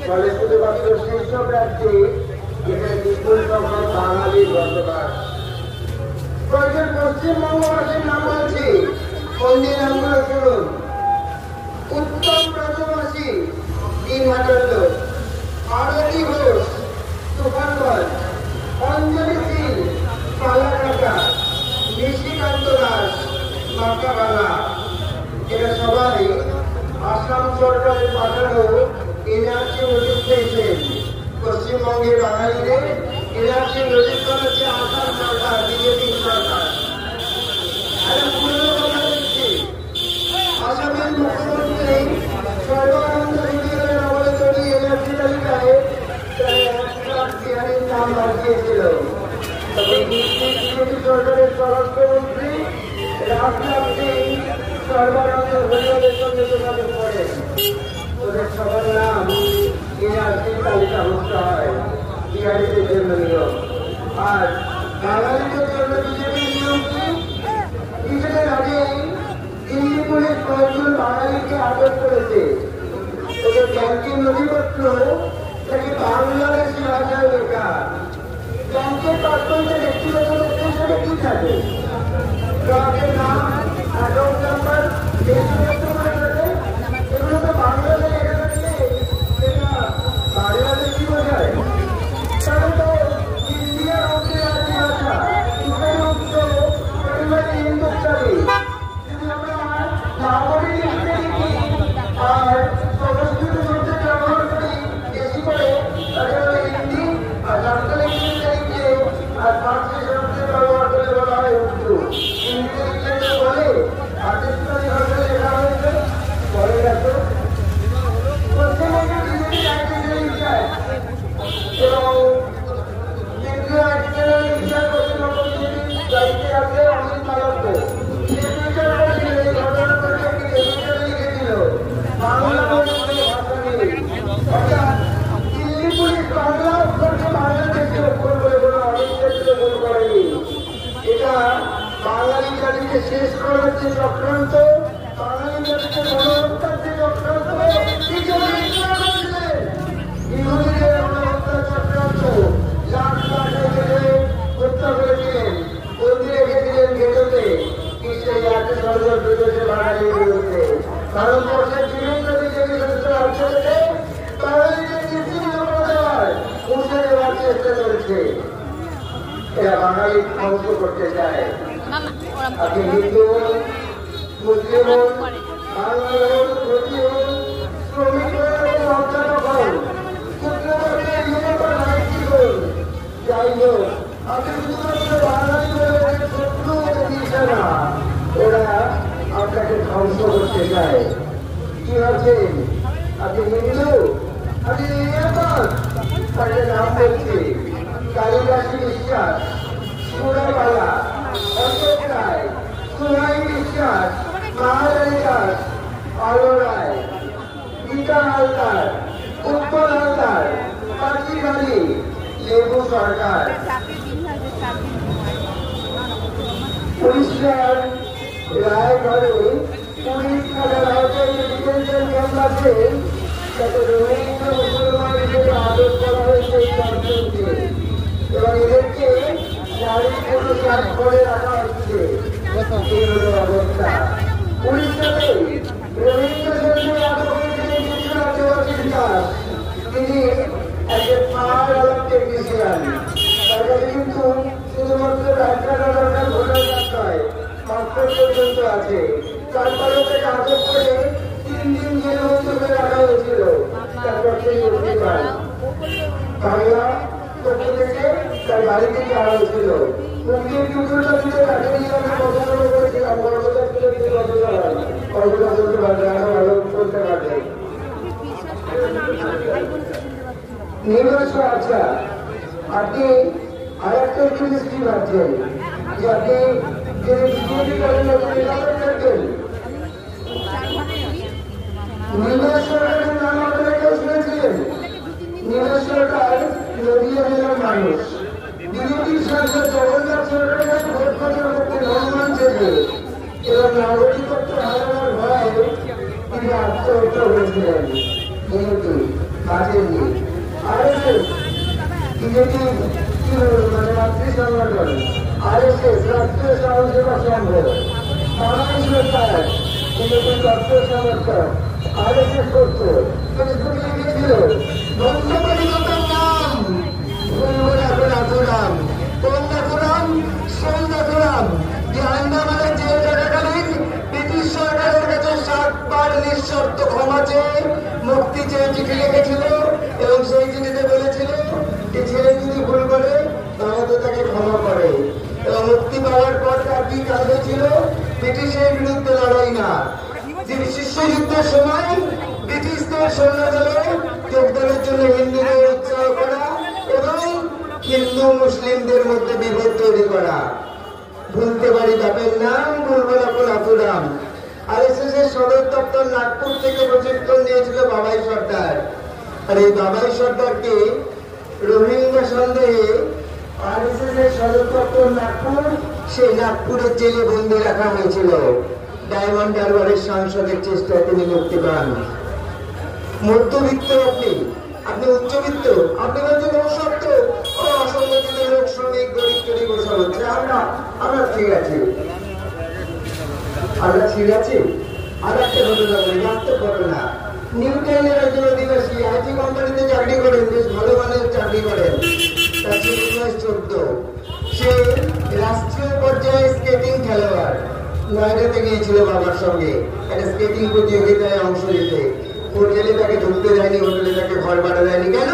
ফলে শুধুমাত্র শীর্ষ প্রার্থী এখানে বিপুল সংখ্যক বাঙালির বসবাস। কয়েকজন পশ্চিমবঙ্গবাসীর নাম বলছি, মন্দির নামগুলো শুনুন। উত্তম ব্রজবাসী দিনহাটল্য, আরতি ঘোষ তুফানগঞ্জ, অঞ্জলি সিং পালাকাটা, নিশিকান্ত দাস মাকাবালা। এরা সবাই আসাম সরকারের পাঠানো এনআরসি নোটিশ পেয়েছেন। পশ্চিমবঙ্গের বাঙালিদের এনআরসি নোটিশ করেছে আসাম সরকার, বিজেপি সরকার। আসামের মুখ্যমন্ত্রী সর্বানন্দ সোনোয়ালের আমলে তৈরি এনআরসি তালিকায় বিহারীর নাম বাড়িয়েছিল। তবে বিজেপি সরকারের স্বরাষ্ট্রমন্ত্রী রাজনাথ সিং সর্বানন্দ সোনোয়ালের সঙ্গে যোগাযোগ করেন। ওদের সবার নাম এনআরসি তালিকাভুক্ত হয়, বিহারিদের জন্য নিয়ম। আর বাঙালিদের জন্য বিজেপির নিয়ম কি? কিছুদিন আগেই দিল্লি পুলিশ কয়েকজন বাঙালিকে আটক করেছে। ওদের ব্যাংকের নথিপত্র নাকি বাংলাদেশি ভাষায় লেখা। ব্যাংকের পাসবইতে ব্যক্তিগত তথ্য হিসেবে কি থাকে? গ্রাহকের নাম, অ্যাকাউন্ট নাম্বার, এগুলো তো বাংলাতে লেখা থাকলে সেটা বাংলাদেশি বোঝায়। তাহলে তো ইন্ডিয়ার মধ্যে আছে ভাষা, ইসলামের উত্তর পরিবারে হিন্দুস্তানি। যদি আমরা নাগরিক লিখতে লিখি আর সংস্কৃত শব্দ ব্যবহার করি বেশি করে, তাহলে হিন্দি আর বাংলা লিখতে লিখলে আর ফার্সি শব্দ ব্যবহার করে বলা হয় উর্দু। হিন্দিতে লিখলে বলে পাকিস্তানি ভাষায় লেখা হয়েছে, বলে রাখো। পশ্চিমবঙ্গের বিজেপি রাজ্যের ইতিহাস এবং কেন্দ্রীয় আইনজীবী ইতিহাস পশ্চিমবঙ্গ বিজেপির দায়িত্বে আছে অমিত মালব্য। এই ঘটনা করে একটি টেলিভিশনে লিখেছিল বাংলা ভাষা নেই, অর্থাৎ দিল্লি পুলিশ বাংলা অক্ষরকে বাংলাদেশি অক্ষর বলে কোনো অনির্দিষ্ট ভুল করেনি। এটা বাঙালি জাতিকে শেষ করার যে চক্রান্ত, বাঙালি জাতিকে গণহত্যার যে চক্রান্ত, ইহুদিদের গণহত্যার চক্রান্ত। লাখ লাখ হত্যা করেছিলেন, বন্দি রেখেছিলেন গেটোতে। সেই রাজ্য সরকার বিদেশে বাঙালির বিরুদ্ধে ভারতবর্ষের বিভিন্ন বিজেপি সংস্থা অর্থ থেকে বাঙালিদের নিশ্চিন্ত করে দেওয়ার মুছে দেওয়ার চেষ্টা চলছে। এরা বাঙালি ধ্বংস করতে চায়। আপনি হিন্দু হন, মুসলিম হন, বাংলা হন, ক্ষতি হন, শ্রমিক হন, অধ্যাপক হন, যাই হোক, আপনি শুধুমাত্র বাঙালি বলে শত্রু দিচ্ছে না, ওরা আপনাকে ধ্বংস করতে চায়। কি ভাবছেন আপনি হিন্দু? আপনি তাকে নাম বলছি কালিদাসী বিশ্বাস, সুরাবালা, অশোক রায়, সুহাই বিশ্বাস, মহারানী দাস, আলো রায়, গীতা হালদার, উৎপল হালদার, পাখি গালি, লেবু সরকার। উড়িষ্যার রায়গড়ে পুলিশ থানার আওতায় ডিটেনশন ক্যাম্প আছে, তাতে রোহিঙ্গা মুসলমান হিসেবে আদর করা হয়েছে এই চারজনকে এবং এদেরকে নারীপূর্ণ কাজ করে রাখা হচ্ছে। এই হল অবস্থা। উড়িষ্যাতে রোহিঙ্গা সন্ধ্যায় আদর করেছিলেন কৃষ্ণা দেবাশিস দাস। তিনি একজন পাহাড় টেকনিশিয়ান। তার কাছে কিন্তু শুধুমাত্র ব্যাংকার দরকার, ভোটার কার্ড নয়, পাসপোর্ট পর্যন্ত আছে। তারপরে তাকে আটক করে 3 দিন জেলবন্দি করে রাখা হয়েছিল। তারপর সেই মুক্তি পায়। বাংলা পক্ষ থেকে তার বাড়ি থেকে আনা হয়েছিল। মুক্তির যুদ্ধটা দিতে তাকে নিয়ে আমি পছন্দ করেছিলাম। কর্মচার ছিল কিন্তু পছন্দ হয়, কর্মচার চলতে পারবে, আরো ভালো চলতে পারবে। নির্বাচন আচ্ছা, আপনি আর একটা জিনিস কি ভাবছেন যে আপনি যে বিজেপি করেন নির্বাচন করবেন? নির্বাচন সরকারের নাম আপনারা কেউ শুনেছিলেন? নির্বাচন সরকার নদীয়া জেলার মানুষ। বিজেপির সাংসদ জগন্নাথ সরকারের কাছে ভোট প্রচার করতে অনুমান চেয়েছে এবং নাগরিকত্ব হারানোর ভয়ে তিনি আত্মহত্যা করেছিলেন। বিএনপি বাঁচেননি। আরএসএস বিজেপি মানে রাত্রি সংগঠন, আরএসএস রাষ্ট্রীয় সহযোগিতা সংঘ, বাংলাদেশ সরকার বিজেপির রাষ্ট্রীয় সংগঠন আরএসএস করতো। ফেসবুকে লিখেছিল বন্ধ কলিকাতার নাম ভুলবো এখন আতুরাম। কোন আতুরাম? সেই আতুরাম যে আন্দামানের জেল থাকাকালীন ব্রিটিশ সরকারের কাছে 7 বার নিঃশর্ত ক্ষমা চেয়ে মুক্তি চেয়ে চিঠি লিখেছিল এবং সেই চিঠিতে বলেছিল যে ছেলে যদি ভুল করে তাহলে তাকে ক্ষমা করে। এবং মুক্তি পাওয়ার পর তার কি কাজ হয়েছিল? ব্রিটিশের বিরুদ্ধে লড়াই না, যে বিশ্বযুদ্ধের সময় ব্রিটিশদের সৈন্যদলে যোগদানের জন্য হিন্দুদের উৎসাহ করা এবং হিন্দু মুসলিমদের মধ্যে বিভেদ তৈরি করা। ভুলতে পারি বাপের নাম, ভুলবো না কোন আতুরাম। আরএসএস এর সদর দপ্তর নাগপুর থেকে প্রশিক্ষণ নিয়েছিল বাবাই সর্দার। আর এই বাবাই সর্দারকে রোহিঙ্গা সন্দেহে আরএসএস এর সদর দপ্তর নাগপুর, সেই নাগপুরের জেলে বন্দী রাখা হয়েছিল। ডায়মন্ড হারবারের সাংসদের চেষ্টায় তিনি মুক্তি পান। মধ্যবিত্ত আপনি উচ্চবিত্ত, আপনি বলছেন অসত্য, অসংগঠিত লোক, শ্রমিক, দরিদ্র বসে হচ্ছে। আমরা ঠিক আছি, আমরা ঠিক আছি। আর একটা ঘটনা বলি, বাস্তব ঘটনা। নিউটাউনের একজন অধিবাসী আইটি কোম্পানিতে চাকরি করেন, বেশ ভালো মানের চাকরি করেন। তার ছিল 14। সে রাষ্ট্রীয় পর্যায়ে স্কেটিং খেলোয়াড়। নয়ডাতে গিয়েছিল বাবার সঙ্গে একটা স্কেটিং প্রতিযোগিতায় অংশ নিতে। হোটেলে তাকে ঢুকতে দেয়নি, হোটেলে তাকে ঘর ভাড়া দেয়নি। কেন?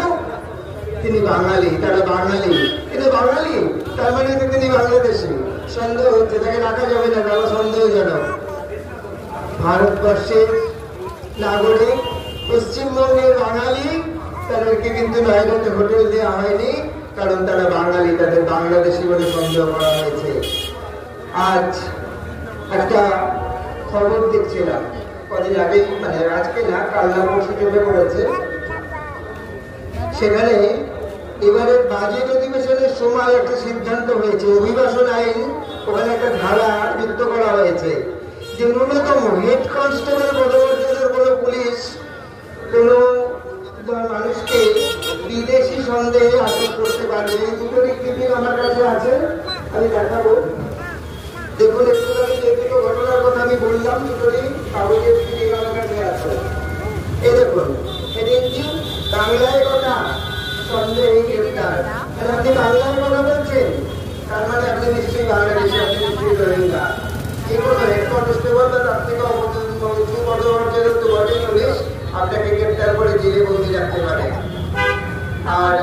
তিনি বাঙালি, তারা বাঙালি। কিন্তু বাঙালি তার মানে তিনি বাংলাদেশি। সন্দেহ হচ্ছে, তাকে রাখা যাবে না, তারা সন্দেহজনক। ভারতবর্ষের নাগরিক, পশ্চিমবঙ্গের বাঙালি, তাদেরকে কিন্তু নয়ডাতে হোটেল দেওয়া হয়নি, কারণ তারা বাঙালি, তাদের বাংলাদেশি বলে সন্দেহ করা হয়েছে। আজ একটা খবর দেখছিলাম কদিন আগে, মানে আজকে না, কাল না পরশু চোখে পড়েছে। সেখানে এবারের বাজেট অধিবেশনের সময় একটা সিদ্ধান্ত হয়েছে, অভিবাসন আইন, ওখানে একটা ধারা যুক্ত করা হয়েছে যে ন্যূনতম হেড কনস্টেবল পদমর্যাদার কোনো পুলিশ কোনো মানুষকে বিদেশি সন্দেহে আটক করতে পারবে। এই দুটোরই ক্লিপিং আমার কাছে আছে, আমি দেখাবো। দেখুন, একটুখানি যে দুটো ঘটনার কথা আমি বললাম, দুটোরই কাগজের ক্লিপিং আমার কাছে আছে। এই দেখুন, বাংলায় কথা সন্দেহে গ্রেপ্তার। আপনি বাংলায় কথা বলছেন, তার মানে আপনি নিশ্চয়ই বাংলাদেশে, আপনি নিশ্চয়ই রোহিঙ্গা। যে কোনো হেড কনস্টেবল বা তার থেকে উঁচু পদমর্যাদার বটে পুলিশ আপনাকে গ্রেপ্তার করে জেলে বন্দি রাখতে পারে। আর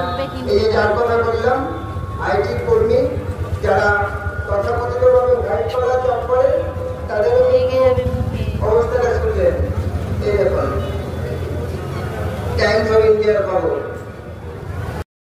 এই যে যার কথা বললাম, আইটি কর্মী যারা তথাকথিতভাবে হোয়াইট কলার জব করে, তাদেরও অবস্থাটা শুনলেন। এই দেখুন, টাইমস অফ ইন্ডিয়ার খবর।